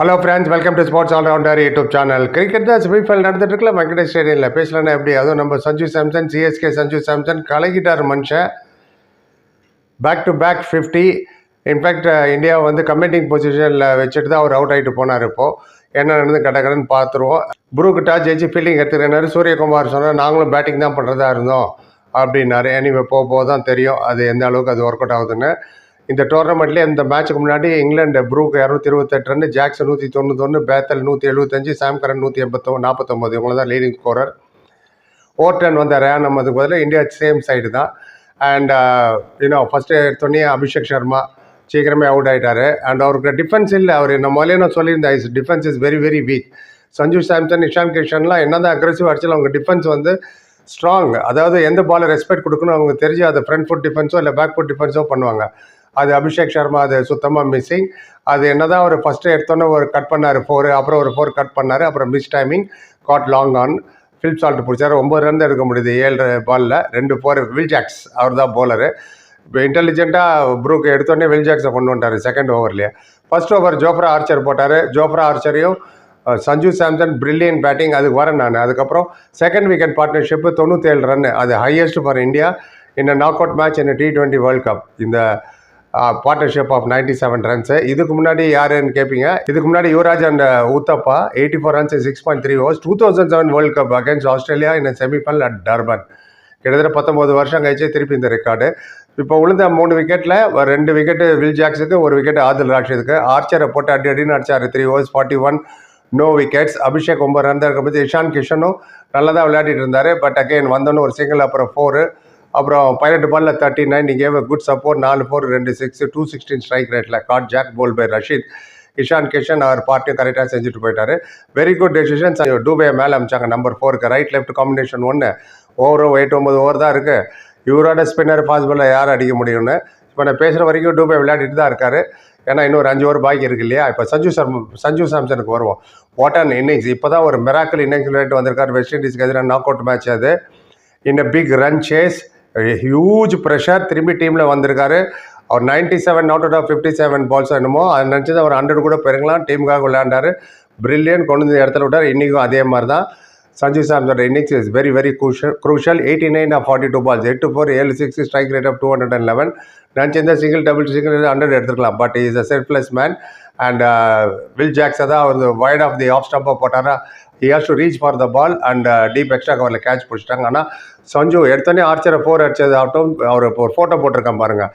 Hello friends, welcome to sports allrounder YouTube channel. Cricket தான் semifinal நடந்துட்டு இருக்குல்ல வெங்கடேஷ் ஸ்டேடியமில். பேசலன்னா எப்படி? அதுவும் நம்ம சஞ்சு சாம்சன், சிஎஸ்கே சஞ்சு சாம்சன் கலக்கிட்டார் மனுஷன். Back to back 50. In fact India வந்து கமெண்டிங் பொசிஷனில் வச்சுட்டு தான் அவர் அவுட் ஆகிட்டு போனார். இப்போது என்ன நடந்து கடகடன்னு பார்த்துருவோம். ப்ரூக்கு டாஸ் ஜெயிச்சு ஃபீல்டிங் எடுத்துக்கிறாரு. சூரியகுமார் சொன்னார் நாங்களும் பேட்டிங் தான் பண்ணுறதா இருந்தோம் அப்படின்னாரு. எனிவே போக தான் தெரியும் அது எந்த அளவுக்கு அது ஒர்க் அவுட் ஆகுதுன்னு. இந்த டோர்னமெண்ட்லேயே இந்த மேட்ச்சுக்கு முன்னாடி இங்கிலாந்து ப்ரூக் 228 ரன், ஜாக்சன் 191, பேத்தல் 175, சாம் கரன் 149, இவங்க தான் லீடிங் ஸ்கோரர். ஓவர்டன் வந்த ரேன் நம்மதுக்கு பதில் இந்தியா சேம் சைடு தான். அண்ட் ஃபஸ்ட்டு எடுத்தோடனே அபிஷேக் சர்மா சீக்கிரமே அவுட் ஆகிட்டார். அண்ட் அவருக்கு டிஃபென்ஸ் இல்லை. அவர் முதலே நான் சொல்லியிருந்தேன், is defence is very very weak. Sanju Samson, Ishan கிஷன்லாம் என்ன தான் அக்ரெசிவ் அடிச்சாலும் அவங்க டிஃபென்ஸ் வந்து ஸ்ட்ராங். அதாவது எந்த பாலை ரெஸ்பெக்ட் கொடுக்கணும் அவங்க தெரிஞ்சு அதை ஃப்ரண்ட் ஃபுட் டிஃபென்ஸோ இல்லை பேக் ஃபுட் டிஃபென்ஸோ பண்ணுவாங்க. அது அபிஷேக் சர்மா அது சுத்தமாக மிஸ்ஸிங். அது என்ன தான் ஒரு ஃபஸ்ட்டு எடுத்தோன்னே ஒரு கட் பண்ணார் 4, அப்புறம் ஒரு 4 கட் பண்ணார், அப்புறம் miss timing, caught long on. Philip Salt பிடிச்சார். 9 ரன் எடுக்க முடியுது 7 பாலில், 2 4. வில் ஜாக்ஸ் அவர் தான் போலரு. இப்போ இன்டெலிஜென்ட்டாக ப்ரூக் எடுத்தோடனே வில் ஜாக்ஸை கொண்டு வந்துட்டார் செகண்ட் ஓவர்லேயே. ஃபர்ஸ்ட் ஓவர் ஜோஃப்ரா ஆர்ச்சர் போட்டார். ஜோஃப்ரா ஆர்ச்சரையும் சஞ்சு சாம்சன் பிரில்லியன் பேட்டிங், அதுக்கு வரேன் நான். அதுக்கப்புறம் செகண்ட் விக்கெட் பார்ட்னர்ஷிப்பு 97 ரன், அது ஹையஸ்ட் ஃபார் இந்தியா இந்த நாக் அவுட் மேட்ச் இந்த T20 வேர்ல்ட் கப். இந்த பார்ட்னர்ஷிப் ஆஃப் 97 ரன்ஸு. இதுக்கு முன்னாடி யாருன்னு கேட்பீங்க. இதுக்கு முன்னாடி Yuvraj and Uthappa 84 runs 6.3 overs 2007 world cup against Australia இந்த செமிஃபைனல் அட் டர்பன். கிட்டத்தட்ட 19 வருஷம் கழிச்சு திருப்பி இந்த ரெக்கார்டு. இப்போ விழுந்த 3 விக்கெட்டில் 2 விக்கெட்டு வில் ஜாக்ஸுக்கு, 1 விக்கெட் ஆதில் ராஷிதுக்கு. ஆர்ச்சரை போட்டு அடின்னு அடிச்சார். 3 overs 41, no wickets. Abhishek 9 run தான் இருக்கும்போது இஷான் கிஷனும் நல்லா தான் விளையாடிட்டு இருந்தார். பட் அகெயின் வந்தோன்னு ஒரு சிங்கிள், அப்புறம் 4, அப்புறம் 18 பாலில் 39. நீ கேவ் குட் சப்போர்ட். 4 4 2 6 216 ஸ்ட்ரைக் ரேட்டில். Caught Jack bowl by Rashid. Ishan Kishan அவர் பார்ட்டியும் கரெக்டாக செஞ்சுட்டு போயிட்டார். Very good decision. டூபே மேலே அமிச்சாங்க நம்பர் 4க்கு. Right left combination 1. ஓவரும் 8-9 ஓவர் தான் இருக்குது. இவரோட ஸ்பின்னர் பாசிபிளாக யார் அடிக்க முடியும்னு இப்போ நான் பேசுகிற வரைக்கும் டூபே விளையாடிட்டு தான் இருக்கார். ஏன்னா இன்னொரு 5 ஓவர் பாக்கி இருக்கு இல்லையா. இப்போ சஞ்சு சாம்சனுக்கு வருவோம். What an innings. இப்போ தான் ஒரு மிராக்கிள் இன்னிங்ஸ் விளையாட்டு வந்திருக்காரு. வெஸ்ட் இண்டீஸ்க்கு எதிராக நாக் அவுட் மேட்ச் அது. In a big run chase, huge pressure. திரும்பி டீமில் வந்திருக்காரு. அவர் 97 அவுட் ஆஃப் 57 பால்ஸ் என்னமோ அது நினச்சது அவர் 100 கூட பெருங்கலாம். டீமுக்காக விளையாண்டார். பிரில்லியன் கொண்டு வந்து இடத்துல விட்டார். இன்றைக்கும் அதே மாதிரி தான் சஞ்சு சாம்சனோட innings is very very crucial. 89 of 42 balls, 8 4, 7 6, strike rate of 211. நினச்சிருந்தா சிங்கிள் டபுள் 100 எடுத்துக்கலாம். But is a selfless man. And Will ஜாக்ஸை தான் அவர் வைட் ஆஃப் தி ஆஃப் ஸ்டம்பாக போட்டாரா. he has to reach for the ball and deep extra கவரில் catch பிடிச்சிட்டாங்க. ஆனால் சஞ்சு எடுத்தோடனே ஆர்ச்சரை 4 அடிச்சது ஆகட்டும். அவர் ஒரு ஃபோட்டோ போட்டிருக்கேன் பாருங்கள்.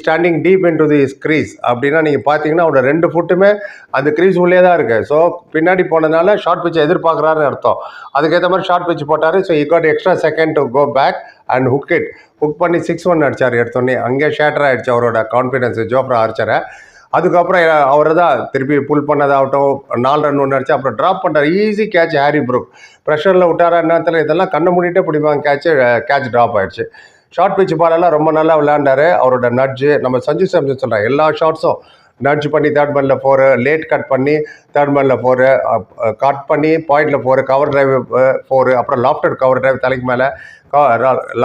Standing deep into the crease அப்படின்னா நீங்கள் பார்த்தீங்கன்னா அவரோட 2 ஃபுட்டுமே அந்த க்ரீஸ் உள்ளே தான் இருக்குது. ஸோ பின்னாடி போனதுனால ஷார்ட் பிச்சை எதிர்பார்க்குறாருன்னு அர்த்தம். அதுக்கேற்ற மாதிரி ஷார்ட் பிச் போட்டார். So he got extra second to go back and hook பண்ணி 6-1 அடித்தார் எடுத்தோடனே. அங்கே ஷேட்டர் ஆகிடுச்சு அவரோட கான்ஃபிடன்ஸ் ஜோஃப்ரா ஆர்ச்சரை. அதுக்கப்புறம் அவர் தான் திருப்பி புல் பண்ணதாகட்டும். 4 ரன் 1 அடிச்சு அப்புறம் ட்ராப் பண்ணுறாரு. Easy catch. ஹாரி ப்ரூக் ப்ரெஷரில் விட்டாரா நேரத்தில் இதெல்லாம் கண்ணை மூடிட்டே பிடிப்பாங்க கேட்ச் ட்ராப் ஆகிடுச்சு. ஷார்ட் பிச் பாலெல்லாம் ரொம்ப நல்லா விளையாண்டார். அவரோட நட்ஜு நம்ம சஞ்சு சாம்சன் சொல்கிறேன் எல்லா ஷார்ட்ஸும் நட்ஜ் பண்ணி 3rd பாலில் 4, லேட் கட் பண்ணி 3rd பாலில் 4, கட் பண்ணி பாயிண்டில் 4, கவர் டிரைவ் 4, அப்புறம் லாஃப்டட் கவர் டிரைவ் தலைக்கு மேலே,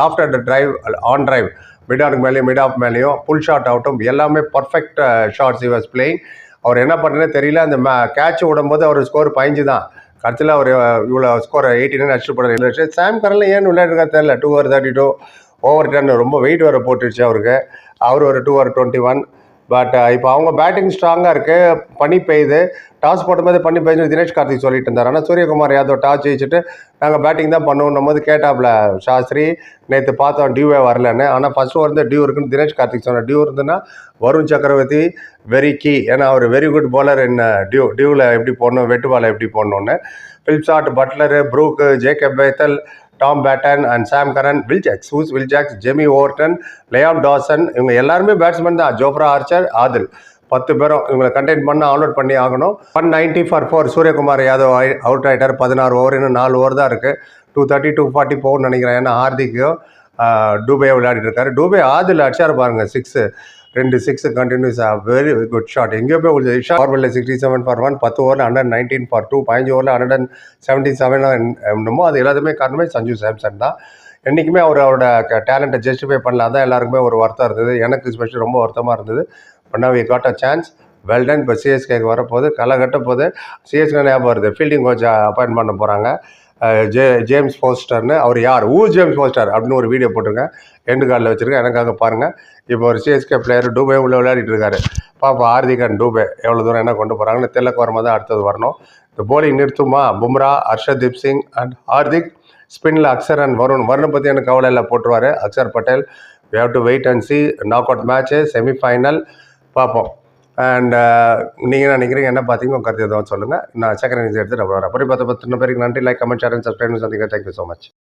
லாஃப்டட் டிரைவ் ஆன் டிரைவ் மிடானுக்கு மேலேயும் மிட் ஆஃப் மேலேயும் புல் ஷாட் ஆகட்டும் எல்லாமே perfect shots he was playing. அவர் என்ன பண்ணுறேன்னு தெரியல. அந்த கேட்ச் விடும்போது அவர் ஸ்கோர் 15 தான். கடைசியில் அவர் இவ்வளோ ஸ்கோர் 89 அடிச்சுட்டு போடுறது. சாம் கரனில் ஏன்னு விளையாடுறதா தெரியல. 2 over 32 ஓவர் 10 ரொம்ப வெயிட் வர போட்டுருச்சு அவருக்கு. அவர் ஒரு 2 over 21. பட் இப்போ அவங்க பேட்டிங் ஸ்ட்ராங்காக இருக்குது. பனி பெய்யுது. டாஸ் போடும்போது பனி பெய்யுது தினேஷ் கார்த்திக் சொல்லிட்டு இருந்தார். ஆனால் சூரியகுமார் யாதவ் டாஸ் ஜெயிச்சுட்டு நாங்கள் பேட்டிங் தான் பண்ணுவோம் போது கேட்டாப்ல சாஸ்திரி நேற்று பார்த்தோம் டியூவே வரலன்னு. ஆனால் ஃபஸ்ட்டு வந்து டியூ இருக்குன்னு தினேஷ் கார்த்திக் சொன்னார். டியூ இருந்துன்னா வருண் சக்கரவர்த்தி வெரி கீ. ஏன்னா அவர் வெரி குட் bowler என்ன டியூவில் எப்படி போடணும், வெட்டு பாலை எப்படி போடணுன்னு. Philip Salt, Butler, Brook, Jacob Bethell, Tom Banton and Sam Curran, Will Jacks, Jamie Overton, Liam Dawson, இவங்க எல்லாருமே பேட்ஸ்மேன் தான். ஜோஃப்ரா ஆர்ச்சர், ஆதில் 10 பேரும் இவங்களை கண்டெயின் பண்ண ஆல்அவுட் பண்ணி ஆகணும். 190 for 4. சூரியகுமார் யாதவ் அவுட் ஆகிட்டார். 16 ஓவர், இன்னும் 4 ஓவர் தான் இருக்குது. 230 240 போகும்னு நினைக்கிறேன். ஏன்னா ஹார்திக்கும் டூபே விளையாடிட்டு இருக்காரு. டூபே ஆதில் அடிச்சார் பாருங்க 6, 2 6 கண்டினியூஸ். Very good shot. எங்கேயோ போய் ஷாட். ஓவரில் 67 for 1, 10 ஓவரில் 119 for 2, 15 ஓவரில் 177 என்னமோ. அது எல்லாத்துமே காரணமே சஞ்சு சாம்சன் தான். என்றைக்குமே அவரோட டேலண்ட்டை ஜஸ்டிஃபை பண்ணல. அதான் எல்லாருக்குமே ஒரு வருத்தம் இருந்தது. எனக்கு ஸ்பெஷல் ரொம்ப வருத்தமாக இருந்தது. But now we got a chance. Well done. இப்போ சிஎஸ்கேக்கு வரப்போகுது, களை கட்ட போது. சிஎஸ்கே ஞாபகம் வருது, ஃபீல்டிங் கோச் அப்பாயின்ட் பண்ண போகிறாங்க. ஜேம்ஸ் போஸ்டர்னு. அவர் யார், ஜேம்ஸ் போஸ்டர் அப்படின்னு ஒரு வீடியோ போட்டிருக்கேன், எண்டு கார்டில் வச்சுருக்கேன், எனக்காக பாருங்கள். இப்போ ஒரு சிஎஸ்கே பிளேயர் டூபே உள்ளே விளையாடிட்டு இருக்காரு. பாப்பா ஹார்திக் அண்ட் டூபே எவ்வளோ தூரம் என்ன கொண்டு போகிறாங்கன்னு தெரியல. வரமா தான் அடுத்தது வரணும். இந்த போலிங் நிறுத்துமா பும்ரா, ஹர்ஷதீப் சிங் அண்ட் ஹார்திக். ஸ்பின்னில் அக்சர் அண்ட் வருணை பற்றி எனக்கு கவலை இல்லை, போட்டுருவார் Axar Patel. we have to wait and see. Knock out match, semifinal பார்ப்போம். அண்ட் நீங்கள் என்ன நினைக்கிறீங்க, என்ன பார்த்தீங்க, உங்கள் கருத்து எதுவும் சொல்லுங்கள். நான் செகண்ட் இன்னிங்ஸ் எடுத்துகிட்டு வரேன். அப்படி பார்த்து 10 பேருக்கு நன்றி. Like, comment, share and subscribe. சந்திக்கிறேன். Thank you so much.